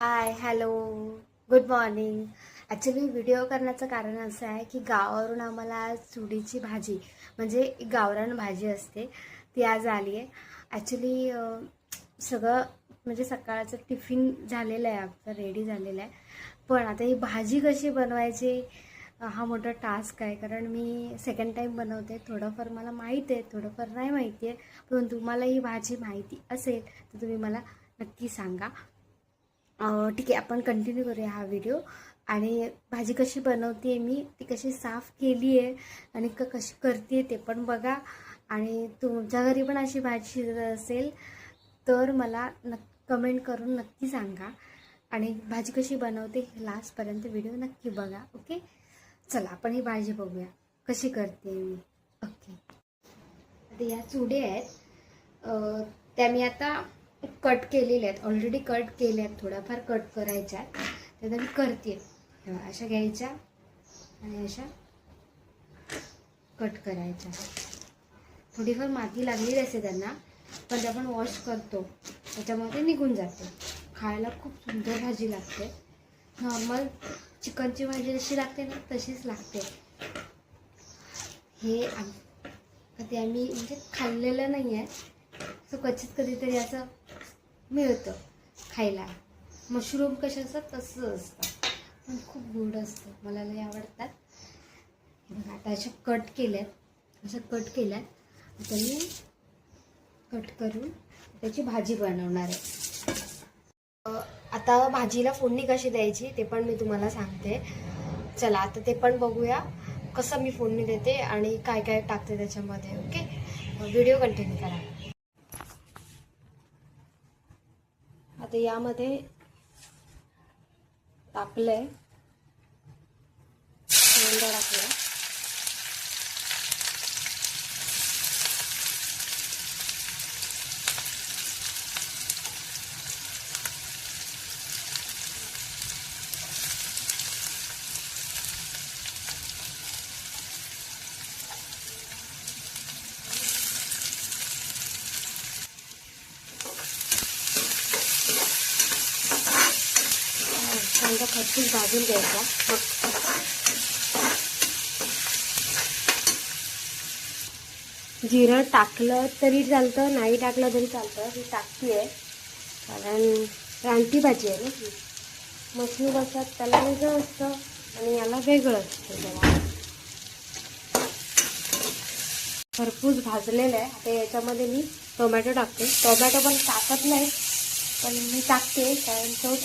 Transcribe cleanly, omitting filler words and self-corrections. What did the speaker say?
Hi hello good morning. Actually video करण्याचं कारण असं आहे की गावावरून आम्हाला आज चुडीची भाजी म्हणजे गावरान भाजी असते ती आज आली आहे. ॲक्च्युली सगळं म्हणजे सकाळचं टिफिन झालेलं आहे, आमचं रेडी झालेलं आहे. पण आता ही भाजी कशी बनवायची हा मोठा टास्क आहे, कारण मी सेकंड टाईम बनवते. थोडंफार मला माहीत आहे, थोडंफार नाही माहिती आहे. पण तुम्हाला ही भाजी माहिती असेल तर तुम्ही मला नक्की सांगा. ठीक आहे, आपण कंटिन्यू करूया हा व्हिडिओ. आणि भाजी कशी बनवते मी, ती कशी साफ केली आहे आणि कशी करते ते पण बघा. आणि तुमच्या घरी पण अशी भाजी शिजत असेल तर मला कमेंट करून नक्की सांगा. आणि भाजी कशी बनवते लास्टपर्यंत व्हिडिओ नक्की बघा. ओके, चला आपण ही भाजी बघूया कशी करते मी. ओके, आता ह्या चुडे आहेत, त्या मी आता कट केलेल्या आहेत, ऑलरेडी कट केल्या आहेत, थोड्याफार कट करायच्या आहेत, त्याचा मी करते. अशा घ्यायच्या आणि अशा कट करायच्या. थोडीफार माती लागलेली असते त्यांना, पण ते आपण वॉश करतो त्याच्यामध्ये निघून जाते. खायला खूप सुंदर भाजी लागते. नॉर्मल चिकनची भाजी जशी लागते ना तशीच लागते. हे कधी आम्ही म्हणजे खाल्लेलं नाही आहे, असं क्वचित कधीतरी असं मिळतं खायला. मशरूम कसे असतात तसं असतं, पण खूप गोड असतं, मला लई आवडतात. बघा आता अशा कट केल्यात, अशा कट केल्यात. आता मी कट करून त्याची भाजी बनवणार आहे. आता भाजीला फोडणी कशी द्यायची ते पण मी तुम्हाला सांगते. चला आता ते पण बघूया कसं मी फोडणी देते आणि काय काय टाकते त्याच्यामध्ये. ओके, व्हिडिओ कंटिन्यू करा. आता यामध्ये टाकलंय, कांदा टाकला, कांदा खरपूस भाजून घ्यायचा. जिरं टाकलं तरी चालतं, नाही टाकलं तरी चालतं. मी टाकते आहे कारण रानटी भाजी आहे ना ही. मशरूम असतात त्याला वेगळं असतं आणि याला वेगळं असतं. त्याला खरपूस भाजलेलं आहे. आता याच्यामध्ये मी टोमॅटो टाकते. टोमॅटो पण टाकत नाही, पण मी टाकते कारण तो